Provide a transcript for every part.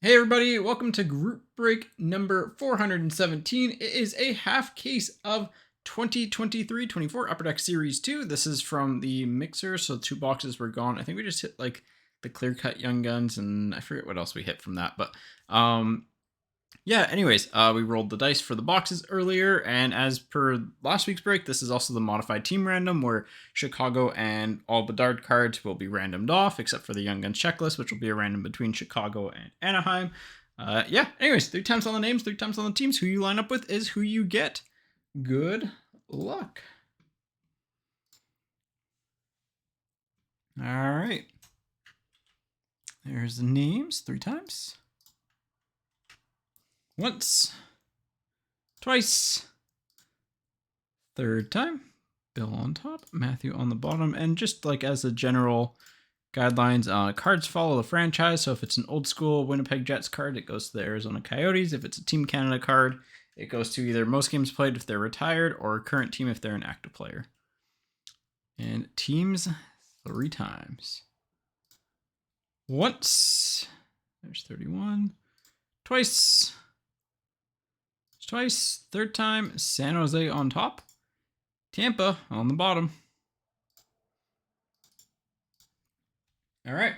Hey everybody, welcome to group break number 417. It is a half case of 2023-24 Upper Deck Series 2. This is from the mixer, so 2 boxes were gone. I think we just hit like the clear cut Young Guns, and I forget what else we hit from that, but yeah, anyways, we rolled the dice for the boxes earlier, and as per last week's break, this is also the modified team random, where Chicago and all Bedard cards will be randomed off, except for the Young Guns checklist, which will be a random between Chicago and Anaheim. Yeah, anyways, 3 times on the names, 3 times on the teams. Who you line up with is who you get. Good luck. All right. There's the names, 3 times. Once. Twice. 3rd time. Bill on top, Matthew on the bottom, and just like as a general guidelines, cards follow the franchise. So if it's an old school Winnipeg Jets card, it goes to the Arizona Coyotes. If it's a Team Canada card, it goes to either most games played if they're retired or current team if they're an active player. And teams 3 times. Once. There's 31. Twice. Twice. 3rd time. San Jose on top. Tampa on the bottom. All right.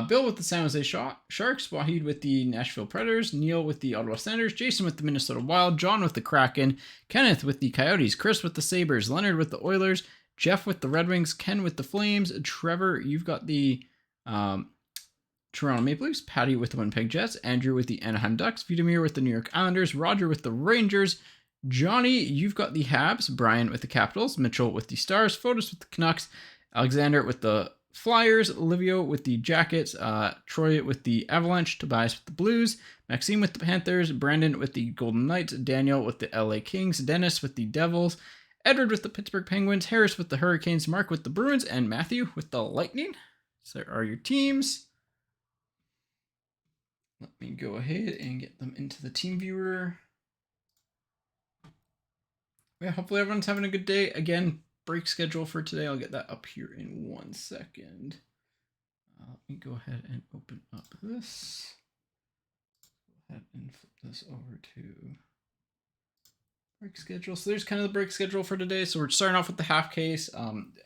Bill with the San Jose Sharks, Wahid with the Nashville Predators, Neil with the Ottawa Senators, Jason with the Minnesota Wild, John with the Kraken, Kenneth with the Coyotes, Chris with the Sabres, Leonard with the Oilers, Jeff with the Red Wings, Ken with the Flames, Trevor, you've got the Toronto Maple Leafs, Patty with the Winnipeg Jets, Andrew with the Anaheim Ducks, Vitamir with the New York Islanders, Roger with the Rangers, Johnny, you've got the Habs, Brian with the Capitals, Mitchell with the Stars, Fotis with the Canucks, Alexander with the Flyers, Livio with the Jackets, Troy with the Avalanche, Tobias with the Blues, Maxime with the Panthers, Brandon with the Golden Knights, Daniel with the LA Kings, Dennis with the Devils, Edward with the Pittsburgh Penguins, Harris with the Hurricanes, Mark with the Bruins, and Matthew with the Lightning. So there are your teams. Let me go ahead and get them into the team viewer. Yeah, hopefully everyone's having a good day. Again, break schedule for today. I'll get that up here in 1 second. Let me go ahead and open up this. Go ahead and flip this over to break schedule. So there's kind of the break schedule for today. So we're starting off with the half case.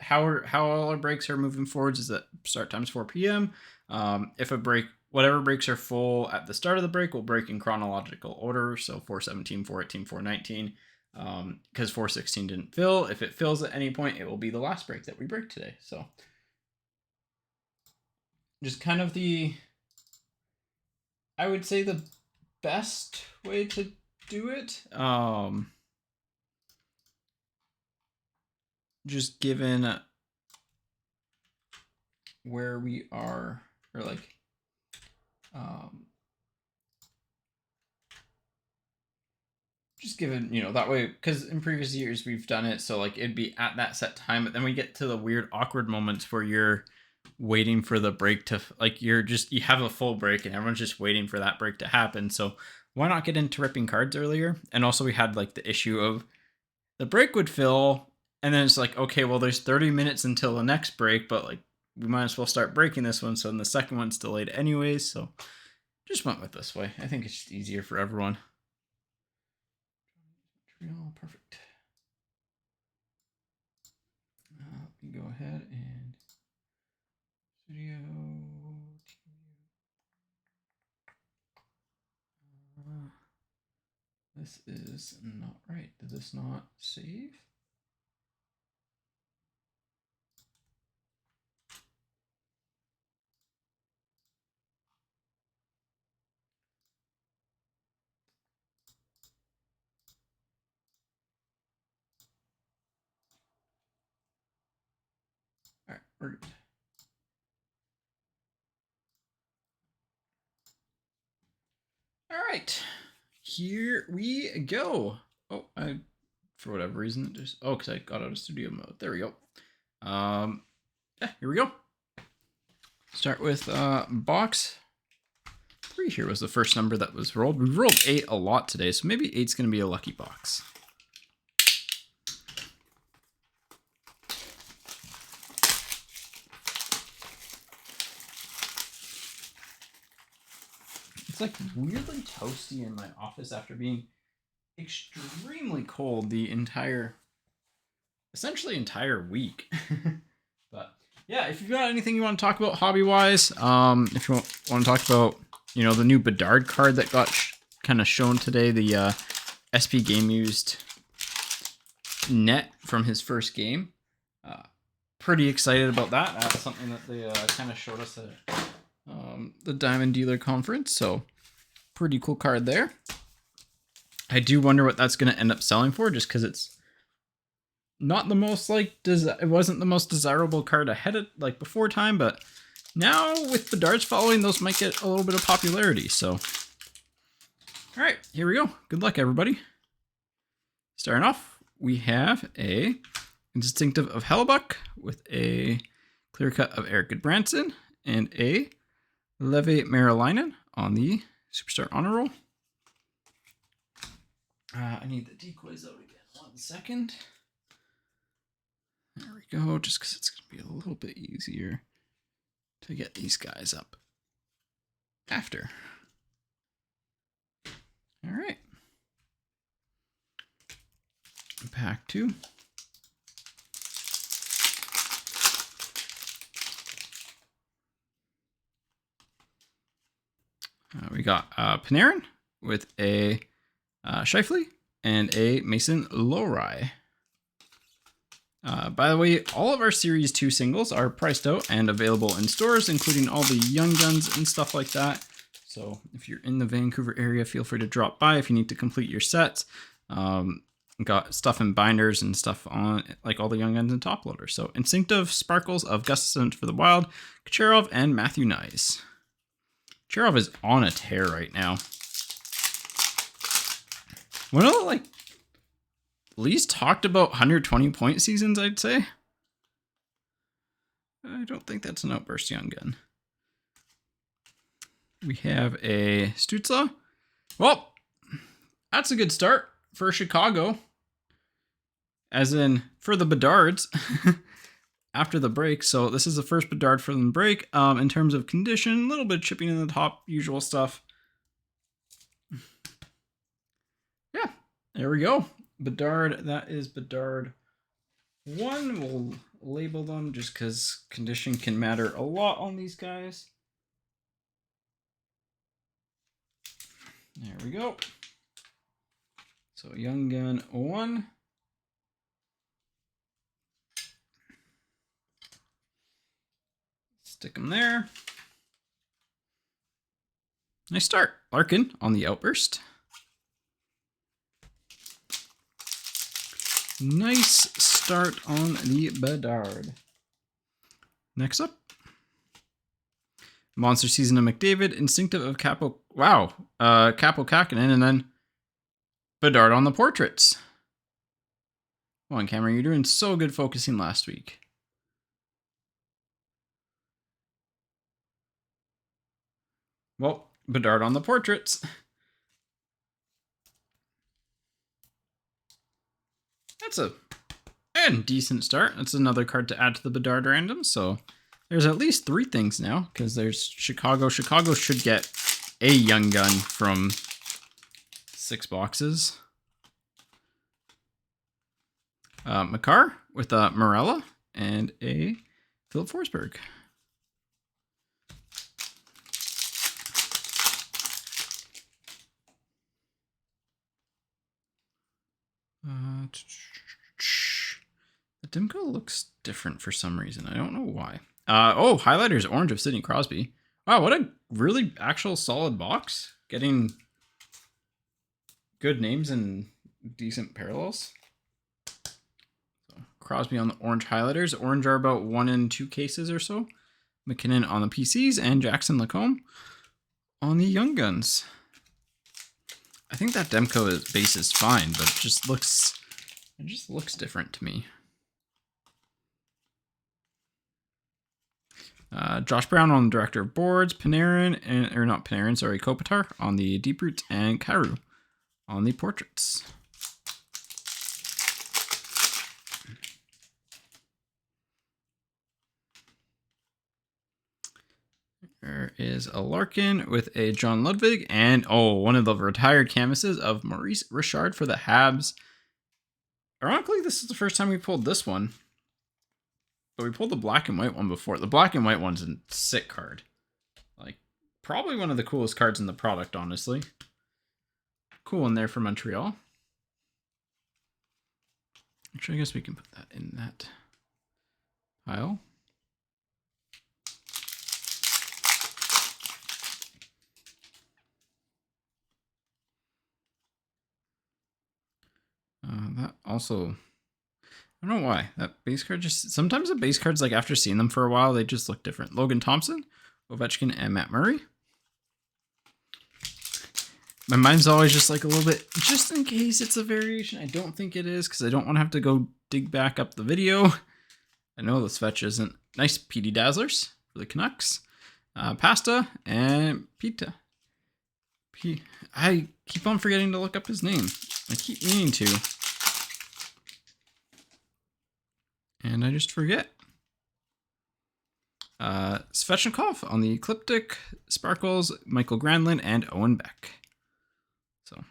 How all our breaks are moving forwards is that start time's 4 p.m. If a break, whatever breaks are full at the start of the break, will break in chronological order. So 417, 418, 419. Because 416 didn't fill. If it fills at any point, it will be the last break that we break today. So just kind of I would say the best way to do it. Just given where we are, or like, just given, that way, because in previous years we've done it, so like it'd be at that set time, but then we get to the weird awkward moments where you're waiting for the break to, like, you have a full break and everyone's just waiting for that break to happen. So why not get into ripping cards earlier? And also we had like the issue of the break would fill, and then it's like, okay, well, there's 30 minutes until the next break, but like we might as well start breaking this one, so then the second one's delayed anyways. So just went with this way. I think it's just easier for everyone. Perfect. Let me go ahead and studio. This is not right. Did this not save? All right, we're good. All right, here we go. Oh, for whatever reason, because I got out of studio mode. There we go. Yeah, here we go. Start with box 3 here was the first number that was rolled. We rolled 8 a lot today, so maybe 8's going to be a lucky box. It's like weirdly toasty in my office after being extremely cold the essentially entire week. But yeah, if you've got anything you want to talk about hobby-wise, if you want to talk about, the new Bedard card that got kind of shown today, the SP Game Used net from his first game. Pretty excited about that. That's something that they kind of showed us at the Diamond Dealer Conference, so pretty cool card there. I do wonder what that's going to end up selling for, just because it's not the most it wasn't the most desirable card ahead of before time, but now with Bedard's following, those might get a little bit of popularity. So, all right, here we go. Good luck, everybody. Starting off, we have a Distinctive of Hellebuck with a clear cut of Eric Goodbranson and a Levi Marilinen on the Superstar Honor Roll. I need the decoys out again. 1 second. There we go, just because it's going to be a little bit easier to get these guys up after. All right. Pack 2. We got Panarin with a Scheifele and a Mason Lohrei. By the way, all of our Series 2 singles are priced out and available in stores, including all the Young Guns and stuff like that. So if you're in the Vancouver area, feel free to drop by if you need to complete your sets. Got stuff in binders and stuff on all the Young Guns and top loaders. So Instinctive Sparkles of Gustafsson for the Wild, Kucherov, and Matthew Knies. Kucherov is on a tear right now. One of the least talked about 120-point seasons, I'd say. I don't think that's an Outburst Young Gun. We have a Stützle. Well, that's a good start for Chicago. As in, for the Bedards. After the break. So this is the first Bedard for the break. In terms of condition, a little bit of chipping in the top, usual stuff. Yeah, there we go. Bedard, that is Bedard 1. We'll label them just because condition can matter a lot on these guys. There we go. So Young Gun 1. Stick them there. Nice start. Larkin on the Outburst. Nice start on the Bedard. Next up, Monster Season of McDavid, Instinctive of Capo. Wow, Capo Kakinen, and then Bedard on the portraits. Come on, Cameron, you're doing so good focusing last week. Well, Bedard on the portraits. That's a decent start. That's another card to add to the Bedard random. So there's at least 3 things now, because there's Chicago. Chicago should get a Young Gun from 6 boxes. Makar with a Morella and a Philip Forsberg. The Demko looks different for some reason. I don't know why. Oh, highlighters orange of Sidney Crosby. Wow, what a really actual solid box. Getting good names and decent parallels. So, Crosby on the orange highlighters. Orange are about 1 in 2 cases or so. McKinnon on the PCs and Jackson Lacombe on the Young Guns. I think that Demko base is fine, but it just looks different to me. Josh Brown on the Director of Boards, Panarin, or not Panarin, sorry, Kopitar on the Deep Roots, and Karu on the portraits. There is a Larkin with a John Ludwig, and one of the retired canvases of Maurice Richard for the Habs. Ironically, this is the first time we pulled this one. But we pulled the black and white one before. The black and white one's a sick card. Like, probably one of the coolest cards in the product, honestly. Cool one there for Montreal. Actually, I guess we can put that in that pile. That also... I don't know why. That base card just... Sometimes the base cards, like, after seeing them for a while, they just look different. Logan Thompson, Ovechkin, and Matt Murray. My mind's always just like a little bit, just in case it's a variation. I don't think it is, because I don't want to have to go dig back up the video. I know this fetch isn't. Nice PD Dazzlers for the Canucks. Pasta and Pita. I keep on forgetting to look up his name. I keep meaning to. And I just forget. Svechnikov on the Ecliptic, Sparkles, Michael Granlund, and Owen Beck. So,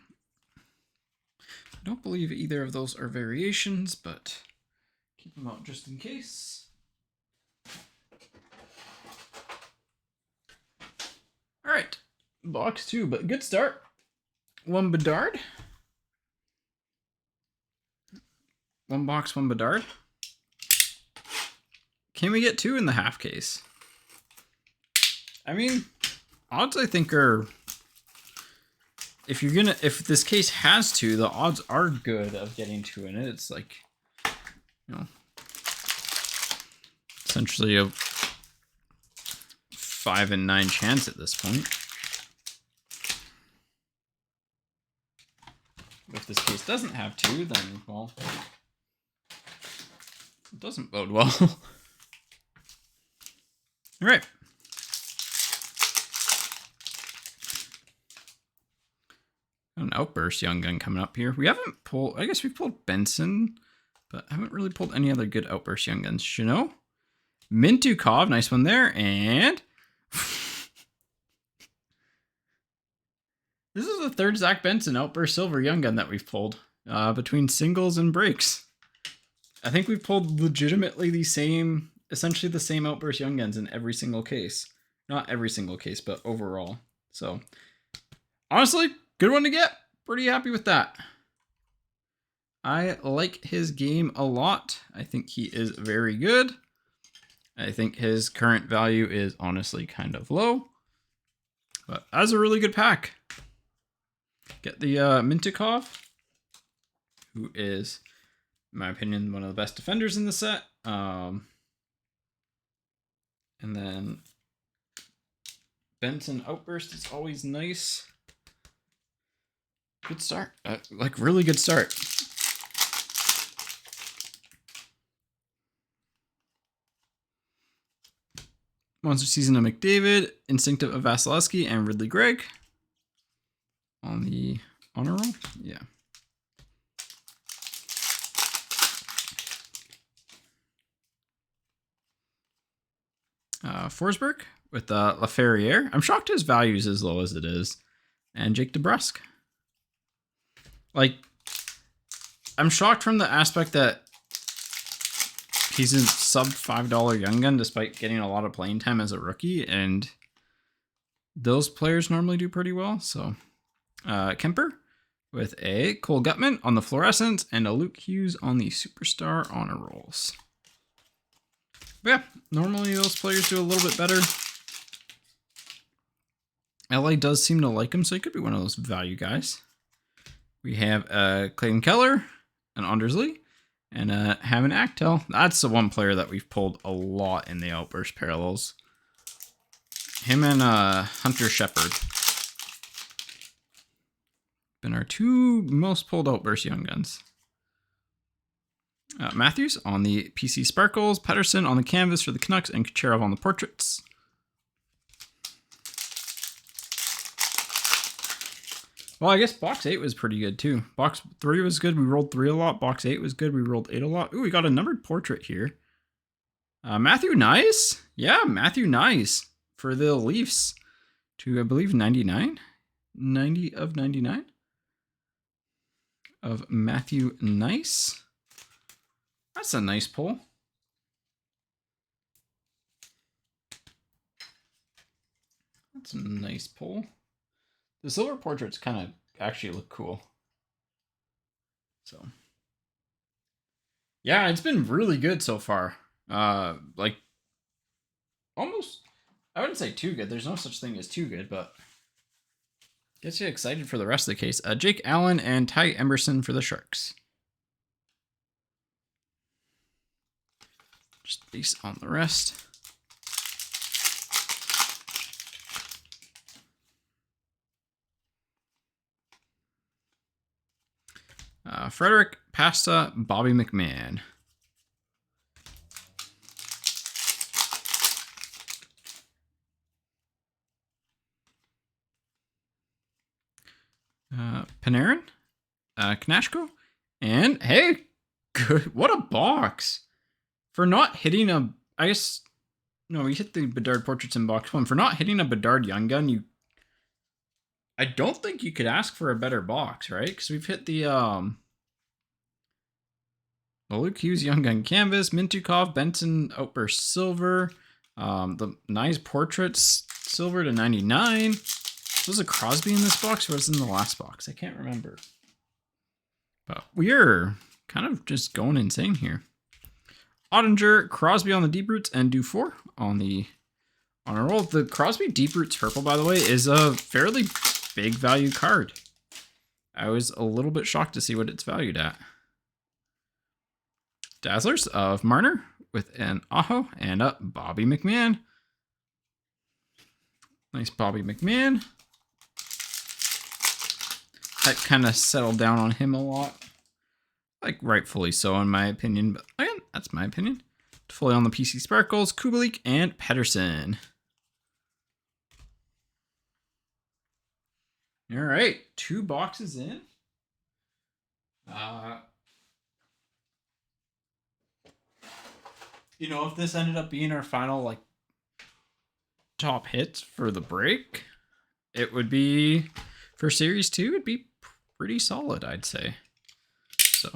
I don't believe either of those are variations, but keep them out just in case. All right, box 2, but good start. One Bedard. One box, one Bedard. Can we get 2 in the half case? I mean, odds I think are, if this case has 2, the odds are good of getting 2 in it. It's like, essentially a 5 in 9 chance at this point. If this case doesn't have 2, then, well, it doesn't bode well. All right. An Outburst Young Gun coming up here. We haven't pulled, I guess we've pulled Benson, but I haven't really pulled any other good Outburst Young Guns. Chanot, Mintukov, nice one there, and this is the third Zach Benson Outburst Silver Young Gun that we've pulled between singles and breaks. I think we've pulled legitimately essentially the same Outburst Young Guns in every single case. Not every single case, but overall. So, honestly, good one to get. Pretty happy with that. I like his game a lot. I think he is very good. I think his current value is honestly kind of low. But that's a really good pack. Get the Mintukov, who is, in my opinion, one of the best defenders in the set. And then Benson Outburst is always nice. Good start. Like, really good start. Monster Season of McDavid, Instinctive of Vasilevsky, and Ridley Gregg. On the honor roll? Yeah. Forsberg with Laferriere. I'm shocked his value is as low as it is. And Jake DeBrusk. Like, I'm shocked from the aspect that he's a sub $5 Young Gun despite getting a lot of playing time as a rookie. And those players normally do pretty well. So, Kemper with a Cole Gutman on the Fluorescence and a Luke Hughes on the Superstar Honor Rolls. But yeah, normally those players do a little bit better. LA does seem to like him, so he could be one of those value guys. We have Clayton Keller, an Anders Lee, and Hammond Actel. That's the one player that we've pulled a lot in the Outburst Parallels. Him and Hunter Shepard. Been our 2 most pulled Outburst Young Guns. Matthews on the PC Sparkles, Pettersson on the canvas for the Canucks, and Kucherov on the portraits. Well, I guess box 8 was pretty good too. Box 3 was good. We rolled 3 a lot. Box 8 was good. We rolled 8 a lot. Ooh, we got a numbered portrait here. Matthew Nice. Yeah, Matthew Nice for the Leafs to, I believe, 99? 90 of 99 of Matthew Nice. That's a nice pull. That's a nice pull. The silver portraits kind of actually look cool. So, yeah, it's been really good so far. Like, almost, I wouldn't say too good. There's no such thing as too good, but gets you excited for the rest of the case. Jake Allen and Ty Emerson for the Sharks. Just base on the rest. Frederick Pasta, Bobby McMahon. Panarin, Knashko, and hey, good. What a box for not hitting a. I guess no, we hit the Bedard portraits in box 1 for not hitting a Bedard Young Gun. I don't think you could ask for a better box, right? Because we've hit the Luke Hughes Young Gun Canvas, Mintukov, Benson Outburst Silver, the nice portraits silver to 99. Was a Crosby in this box or was it in the last box? I can't remember. But we're kind of just going insane here. Ottinger, Crosby on the deep roots, and Dufour on the honor roll. The Crosby deep roots purple, by the way, is a fairly big value card. I was a little bit shocked to see what it's valued at. Dazzlers of Marner with an Aho and a Bobby McMahon. Nice Bobby McMahon. That kind of settled down on him a lot. Like, rightfully so, in my opinion. But again, that's my opinion. Fully on the PC Sparkles, Kubalik, and Pedersen. All right, 2 boxes in. You know, if this ended up being our final, like, top hits for the break, it would be, for Series 2, it'd be pretty solid, I'd say. So,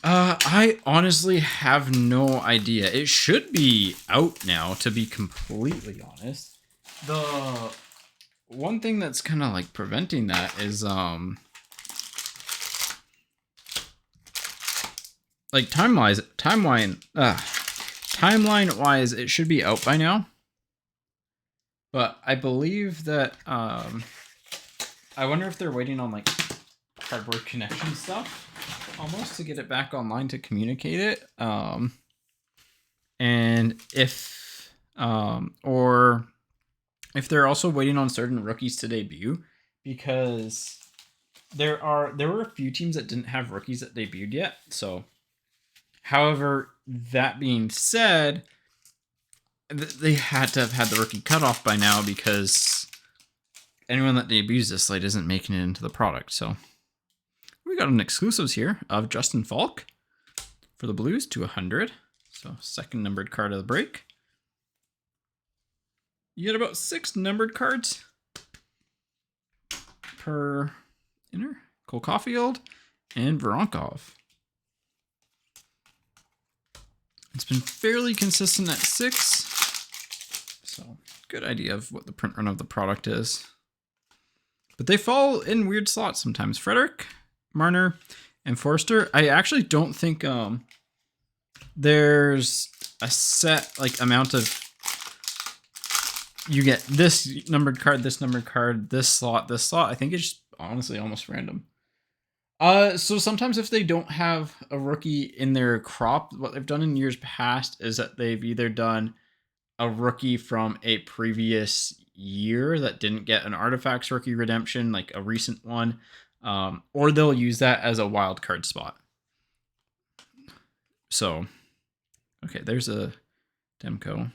I honestly have no idea. It should be out now, to be completely honest. The one thing that's kind of like preventing that is, like timeline-wise, it should be out by now. But I believe that, I wonder if they're waiting on, like, cardboard connection stuff, almost, to get it back online to communicate it. And if, or if they're also waiting on certain rookies to debut, because there were a few teams that didn't have rookies that debuted yet. So, however, that being said, they had to have had the rookie cutoff by now because anyone that debuts this slate isn't making it into the product. So we got an exclusives here of Justin Falk for the Blues to 100. So second numbered card of the break. You get about 6 numbered cards per inner. Cole Caulfield and Voronkov. It's been fairly consistent at 6. So, good idea of what the print run of the product is. But they fall in weird slots sometimes. Frederick, Marner, and Forster. I actually don't think there's a set like amount of, you get this numbered card, this numbered card, this slot, this slot. I think it's just honestly almost random. So sometimes if they don't have a rookie in their crop, what they've done in years past is that they've either done a rookie from a previous year that didn't get an Artifacts rookie redemption, like a recent one, or they'll use that as a wild card spot. So, okay, there's a Demko.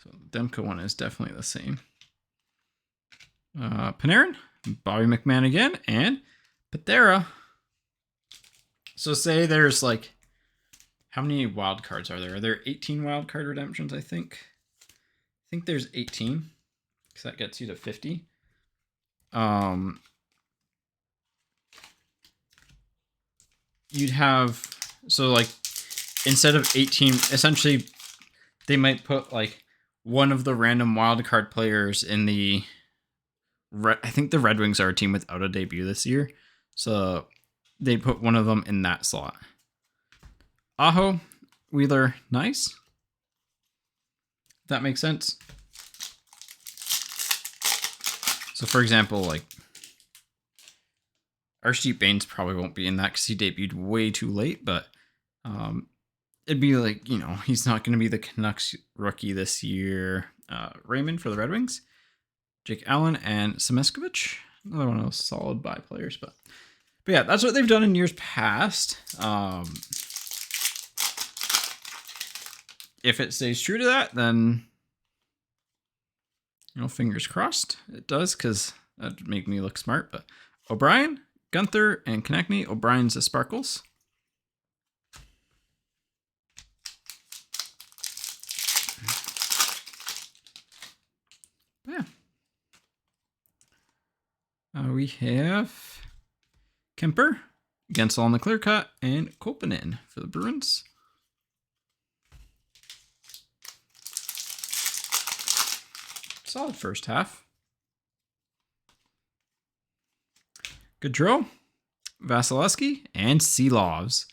So the Demko one is definitely the same. Panarin, Bobby McMahon again, and Patera. So say there's like How many wild cards are there? Are there 18 wild card redemptions, I think? I think there's 18. Because that gets you to 50. You'd have... So, like, instead of 18... Essentially, they might put, like, one of the random wild card players in the... I think the Red Wings are a team without a debut this year. So, they put one of them in that slot. Aho, Wheeler, nice. That makes sense. So, for example, like, Archdeep Baines probably won't be in that because he debuted way too late, but it'd be like, you know, he's not going to be the Canucks rookie this year. Raymond for the Red Wings, Jake Allen, and Semeskovich. Another one of those solid buy players, but yeah, that's what they've done in years past. If it stays true to that, then, you know, fingers crossed it does, because that'd make me look smart. But O'Brien, Gunther, and Konechny. O'Brien's the Sparkles. Yeah. We have Kemper, Gensel on the clear cut, and Koppanen for the Bruins. Solid first half. Gaudreau, Vasilevsky, and Seelovs.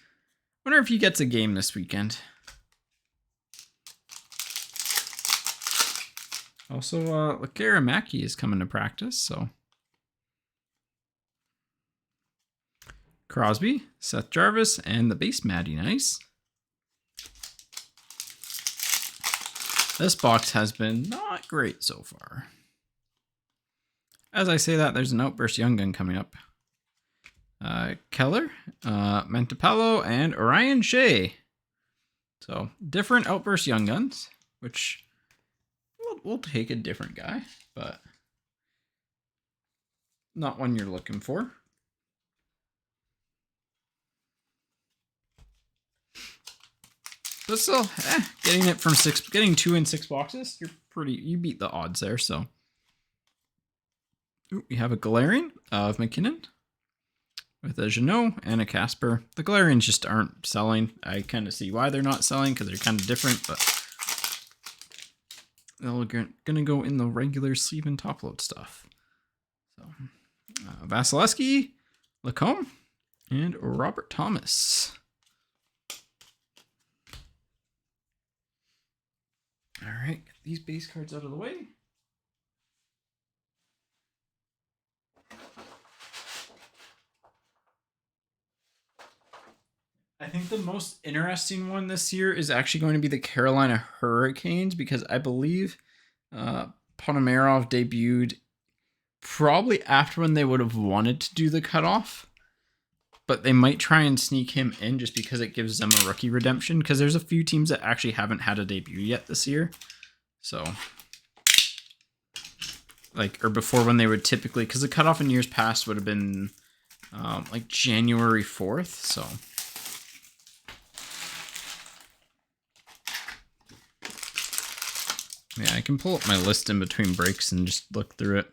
Wonder if he gets a game this weekend. Also, Lekaramaki is coming to practice, so. Crosby, Seth Jarvis, and the base Matty Nice. This box has been not great so far. As I say that, there's an Outburst Young Gun coming up. Keller, Mentapello, and Orion Shea. So, different Outburst Young Guns, which we'll take a different guy, but not one you're looking for. But still, getting it from getting 2 in 6 boxes, you beat the odds there, so. Ooh, we have a Galarian of McKinnon with a Jeannot and a Casper. The Galarians just aren't selling. I kind of see why they're not selling, because they're kind of different, but they're gonna go in the regular sleeve and top load stuff. So, Vasilevsky, Lacombe, and Robert Thomas. All right, get these base cards out of the way. I think the most interesting one this year is actually going to be the Carolina Hurricanes, because I believe Ponomarov debuted probably after when they would have wanted to do the cutoff, but they might try and sneak him in just because it gives them a rookie redemption, because there's a few teams that actually haven't had a debut yet this year. So, like, or before when they would typically, because the cutoff in years past would have been like January 4th, so. Yeah, I can pull up my list in between breaks and just look through it.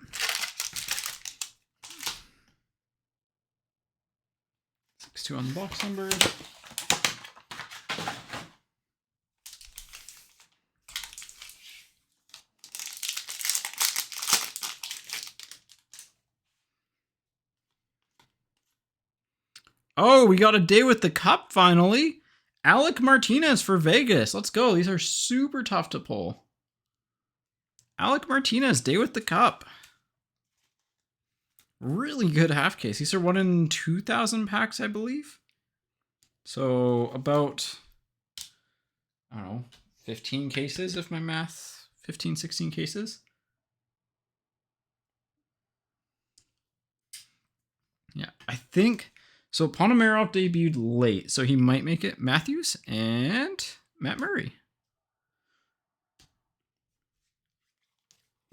6-2 on the box number. Oh, we got a day with the cup finally. Alec Martinez for Vegas. Let's go. These are super tough to pull. Alec Martinez, day with the cup. Really good half case. These are 1 in 2,000 packs, I believe. So about, I don't know, 15 cases if my math, 15, 16 cases. Yeah, I think, so Ponomarov debuted late, so he might make it. Matthews and Matt Murray.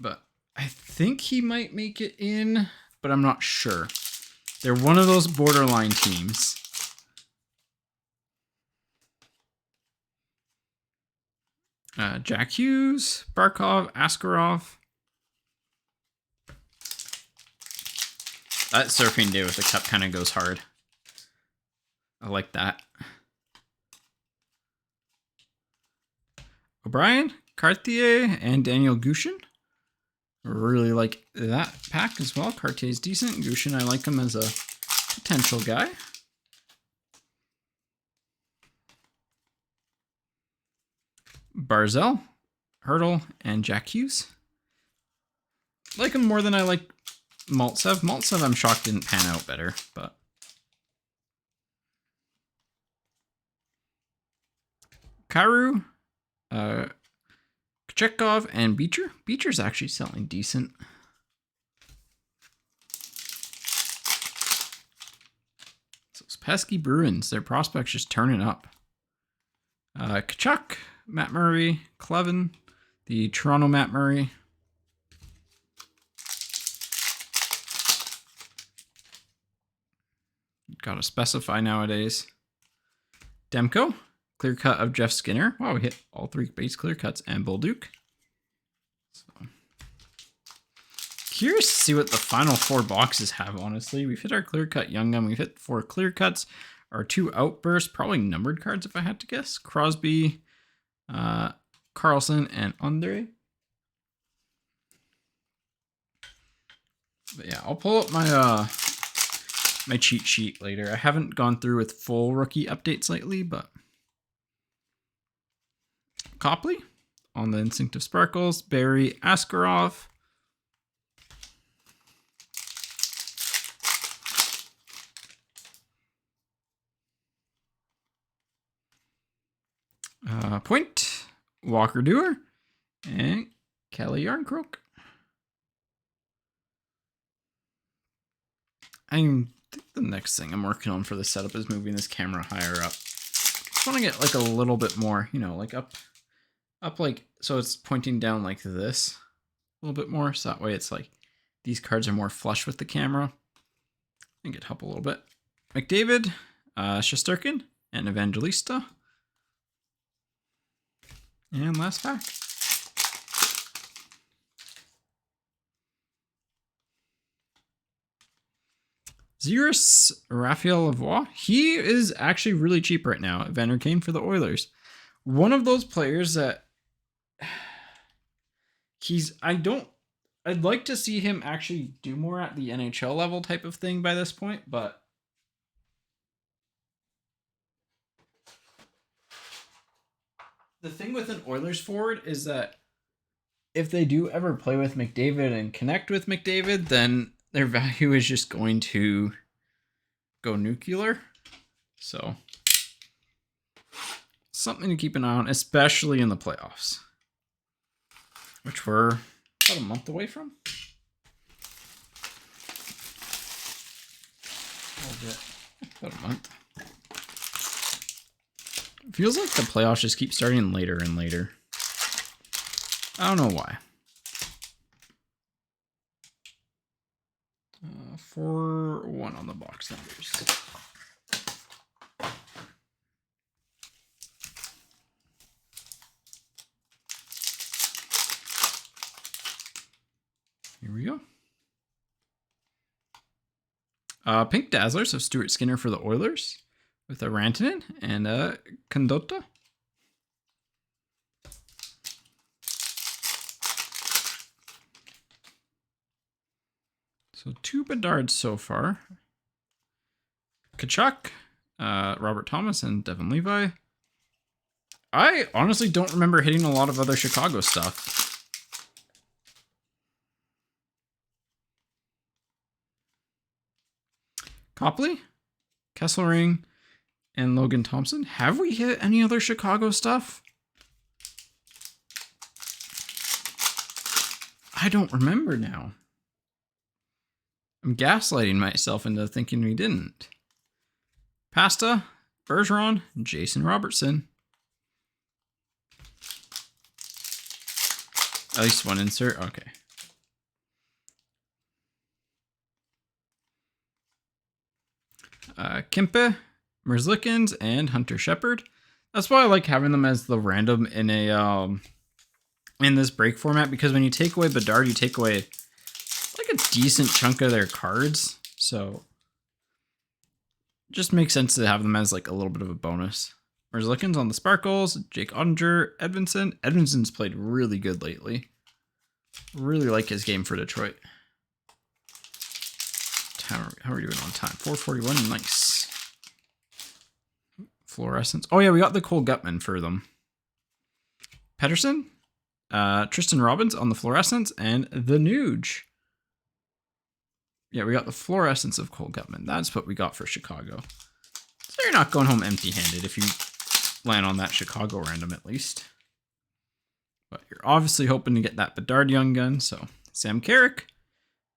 But I think he might make it in, but I'm not sure. They're one of those borderline teams. Jack Hughes, Barkov, Askarov. That surfing day with the cup kind of goes hard. I like that. O'Brien, Cartier, and Daniel Gushin. Really like that pack as well. Cartier's decent. Gushin, I like him as a potential guy. Barzell, Hurdle, and Jack Hughes. Like him more than I like Maltsev. Maltsev, I'm shocked didn't pan out better, but Karu, Kachekov, and Beecher. Beecher's actually selling decent. Those pesky Bruins, their prospects just turning up. Kachuk, Matt Murray, Clevin, the Toronto Matt Murray. Gotta specify nowadays. Demko, clear cut of Jeff Skinner. Wow, we hit all 3 base clear cuts, and Bolduc. So curious to see what the final 4 boxes have, honestly. We've hit our clear cut Young Gun. We've hit 4 clear cuts. Our 2 outbursts, probably numbered cards if I had to guess. Crosby, Carlson, and Andre. But yeah, I'll pull up my my cheat sheet later. I haven't gone through with full rookie updates lately, but Copley on the Instinctive Sparkles, Barry, Askarov, Point, Walker Dewar, and Kelly Yarncroak. I think the next thing I'm working on for the setup is moving this camera higher up. Just want to get like a little bit more, you know, like up like, so it's pointing down like this a little bit more. So that way it's like these cards are more flush with the camera. I think it'd help a little bit. McDavid, Shesterkin, and Evangelista. And last pack. Xerus Raphael Lavoie. He is actually really cheap right now at Vander Kane for the Oilers. One of those players that I'd like to see him actually do more at the NHL level type of thing by this point, but the thing with an Oilers forward is that if they do ever play with McDavid and connect with McDavid, then their value is just going to go nuclear. So something to keep an eye on, especially in the playoffs, which we're about a month away from. About a month. It feels like the playoffs just keep starting later and later. I don't know why. 4-1 on the box numbers. Here we go. Pink Dazzlers of Stuart Skinner for the Oilers with a Rantanen and a Condota. So 2 Bedards so far. Kachuk, Robert Thomas, and Devin Levi. I honestly don't remember hitting a lot of other Chicago stuff. Copley, Kesselring, and Logan Thompson. Have we hit any other Chicago stuff? I don't remember now. I'm gaslighting myself into thinking we didn't. Pasta, Bergeron, Jason Robertson. At least one insert. Okay. Kempe, Merzlikins, and Hunter Shepard. That's why I like having them as the random in a in this break format, because when you take away Bedard, you take away like a decent chunk of their cards. So it just makes sense to have them as like a little bit of a bonus. Merzlikins on the Sparkles, Jake Ottinger, Edvinsson. Edvinson's played really good lately. Really like his game for Detroit. How are we doing on time? 4:41, nice. Fluorescence. Oh yeah, we got the Cole Gutman for them. Pedersen, Tristan Robbins on the Fluorescence, and the Nuge. Yeah, we got the Fluorescence of Cole Gutman. That's what we got for Chicago. So you're not going home empty-handed if you land on that Chicago random at least. But you're obviously hoping to get that Bedard Young Gun. So Sam Carrick,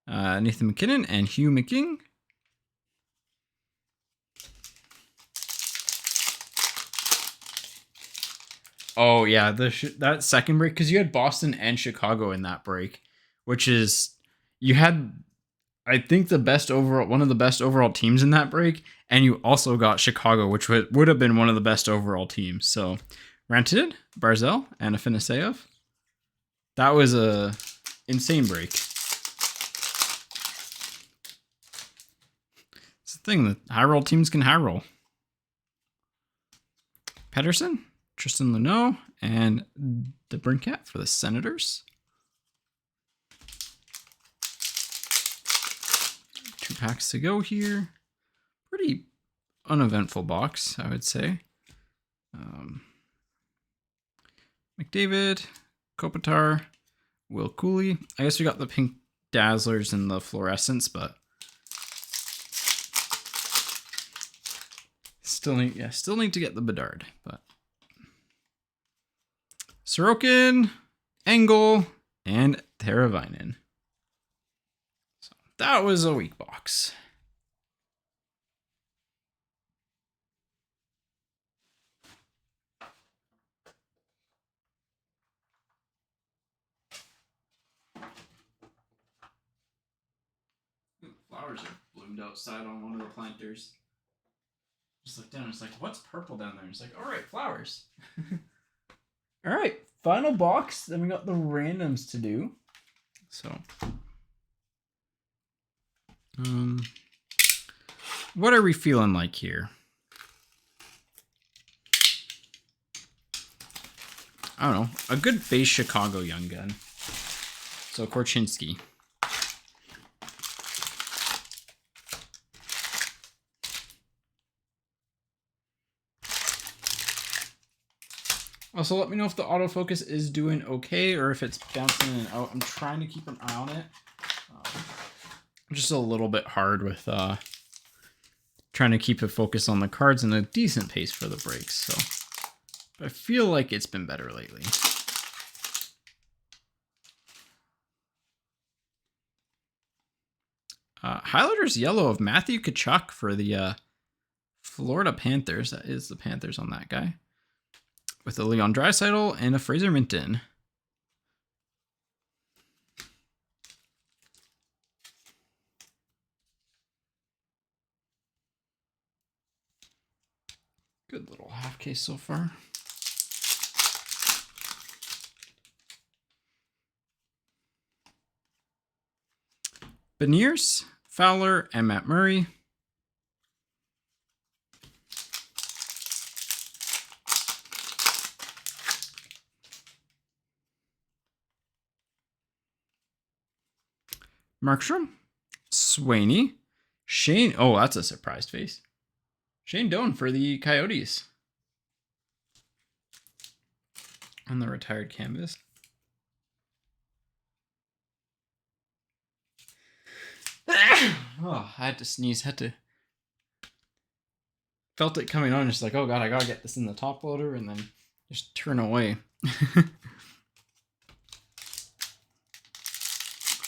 Nathan McKinnon, and Hugh McKing. Oh yeah, that second break, because you had Boston and Chicago in that break, which is, you had, I think, one of the best overall teams in that break, and you also got Chicago, which would have been one of the best overall teams. So Rantanen, Barzal, and Afanaseyev. That was a insane break. It's the thing that high roll teams can high roll. Pedersen, Tristan Luneau, and the Brincat for the Senators. 2 packs to go here. Pretty uneventful box, I would say. McDavid, Kopitar, Will Cooley. I guess we got the pink Dazzlers and the Fluorescence, but still need to get the Bedard. But Sorokin, Engel, and Teravainen. So that was a weak box. Flowers are bloomed outside on one of the planters. Just look down, it's like, what's purple down there? It's like, all right, flowers. All right, final box. Then we got the randoms to do. So, what are we feeling like here? I don't know. A good base Chicago Young Gun. So Korchinski. Also, let me know if the autofocus is doing okay or if it's bouncing in and out. I'm trying to keep an eye on it. Just a little bit hard with trying to keep a focus on the cards and a decent pace for the breaks. So, but I feel like it's been better lately. Highlighter's yellow of Matthew Tkachuk for the Florida Panthers. That is the Panthers on that guy. With a Leon Draisaitl and a Fraser Minton. Good little half case so far. Beniers, Fowler, and Matt Murray. Markstrom, Sweeney, Shane. Oh, that's a surprised face. Shane Doan for the Coyotes. On the retired canvas. Oh, I had to sneeze. Felt it coming on. Just like, oh god, I gotta get this in the top loader, and then just turn away.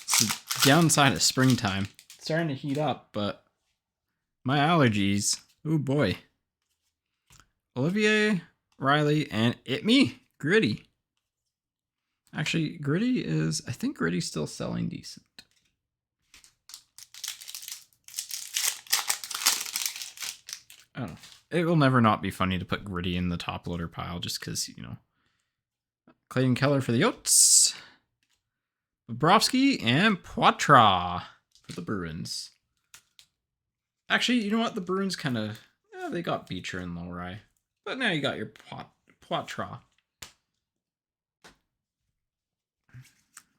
It's the downside of springtime. It's starting to heat up, but my allergies. Oh boy. Olivier, Riley, and Gritty. Actually, Gritty is, I think Gritty's still selling decent. I don't know. it will never not be funny to put Gritty in the top loader pile just because, you know. Clayton Keller for the Yotes. Bobrovsky and Poitras for the Bruins. Actually, you know what? The Bruins kind of, they got Beecher and Lowry. But now you got your Poitras.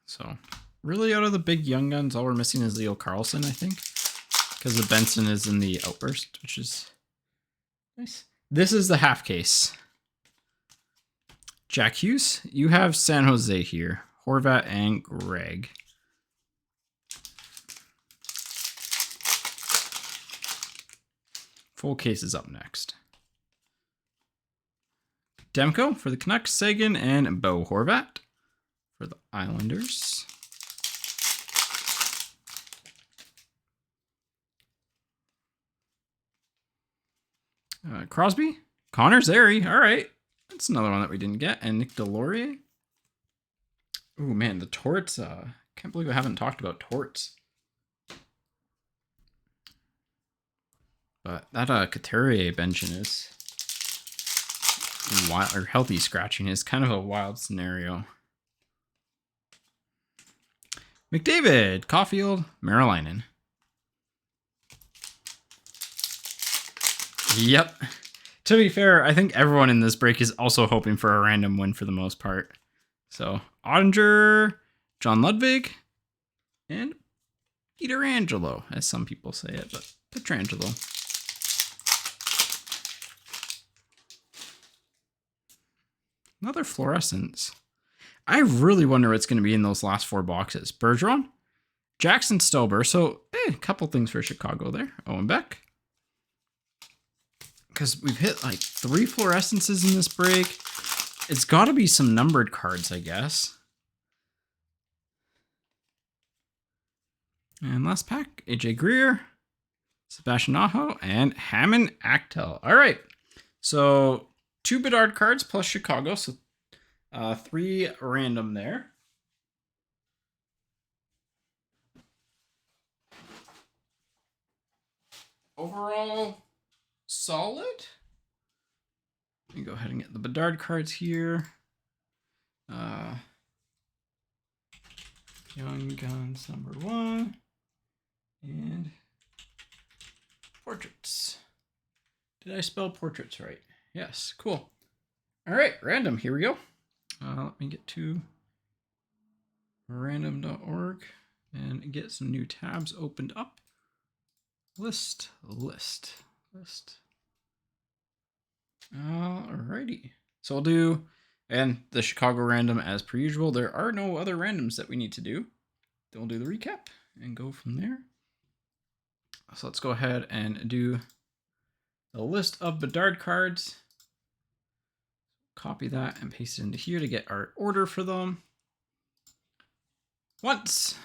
So, really out of the big young guns, all we're missing is Leo Carlson, I think. Because the Benson is in the Outburst, which is nice. This is the half case. Jack Hughes, you have San Jose here. Horvat and Greg. Full case is up next. Demko for the Canucks, Sagan, and Bo Horvat for the Islanders. Crosby, Connor Zary. All right. That's another one that we didn't get. And Nick Delorier. Oh, man, the Torts. Can't believe I haven't talked about Torts. But that Couturier benching is wild, or healthy scratching is kind of a wild scenario. McDavid, Caulfield, Marilainen. Yep. To be fair, I think everyone in this break is also hoping for a random win for the most part. So, Ottinger, John Ludwig, and Peter Angelo, as some people say it, but Petrangelo. Another fluorescence. I really wonder what's going to be in those last 4 boxes. Bergeron, Jackson Stober. So, a couple things for Chicago there. Owen Beck. Because we've hit like 3 fluorescences in this break. It's got to be some numbered cards, I guess. And last pack, AJ Greer, Sebastian Aho, and Hammond Actel. All right. So 2 Bedard cards plus Chicago. So 3 random there. Overall, solid. Let me go ahead and get the Bedard cards here. Young Guns number 1. And portraits. Did I spell portraits right? Yes, cool. All right, random, here we go. Let me get to random.org and get some new tabs opened up. List. Alrighty. So we'll do, and the Chicago random as per usual. There are no other randoms that we need to do. Then we'll do the recap and go from there. So let's go ahead and do the list of Bedard cards. Copy that and paste it into here to get our order for them. Once,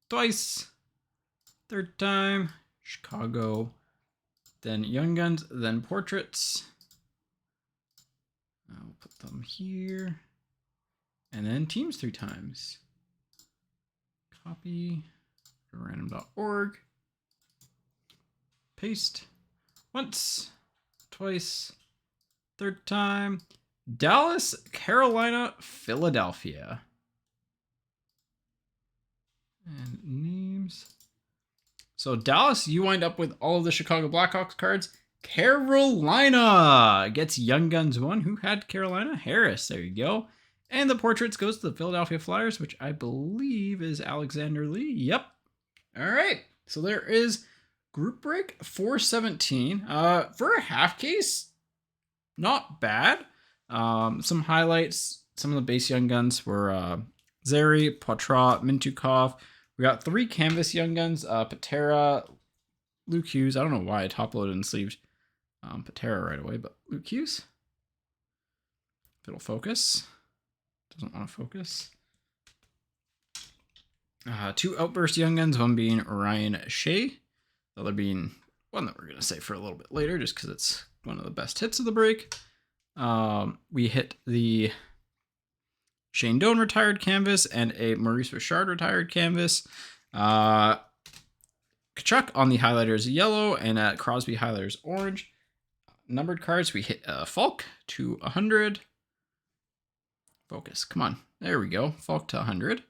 twice, third time, Chicago, then Young Guns, then Portraits. I'll put them here. And then Teams 3 times. Copy to random.org. Paste. Once, twice, third time. Dallas, Carolina, Philadelphia. And names. So Dallas, you wind up with all of the Chicago Blackhawks cards. Carolina gets Young Guns 1. Who had Carolina? Harris. There you go. And the Portraits goes to the Philadelphia Flyers, which I believe is Alexander Lee. Yep. All right. So there is Group Break 417. For a half case, not bad. Some highlights. Some of the base Young Guns were Zary, Poitras, Mintukov. We got 3 canvas Young Guns. Patera, Luke Hughes. I don't know why I top-loaded and sleeved Patera right away, but Luke Hughes. If it'll focus. Doesn't want to focus. 2 Outburst Young Guns, one being Ryan Shea. The other being one that we're going to say for a little bit later, just because it's one of the best hits of the break. We hit the Shane Doan retired canvas and a Maurice Richard retired canvas. Kachuk on the highlighters yellow and Crosby highlighters orange. numbered cards, we hit Falk to 100. Focus, come on. There we go. Falk to 100.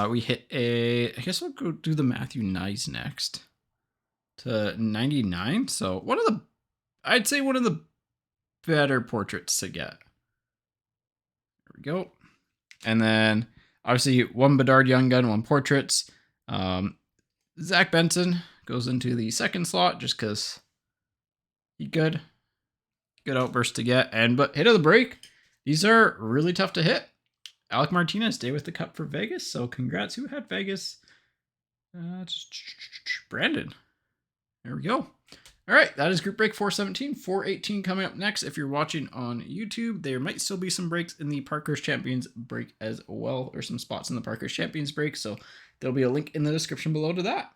We hit I guess I'll go do the Matthew Nyes next. To 99. So I'd say one of the better portraits to get. There we go. And then obviously one Bedard Young Gun, one portraits. Zach Benson goes into the second slot just because he good outburst to get. But hit of the break, these are really tough to hit. Alec Martinez, Day with the Cup for Vegas. So congrats. Who had Vegas? Brandon. There we go. All right, that is group break 417. 418 coming up next. If you're watching on YouTube, there might still be some breaks in the Parker's Champions break as well, or some spots in the Parker's Champions break. So there'll be a link in the description below to that.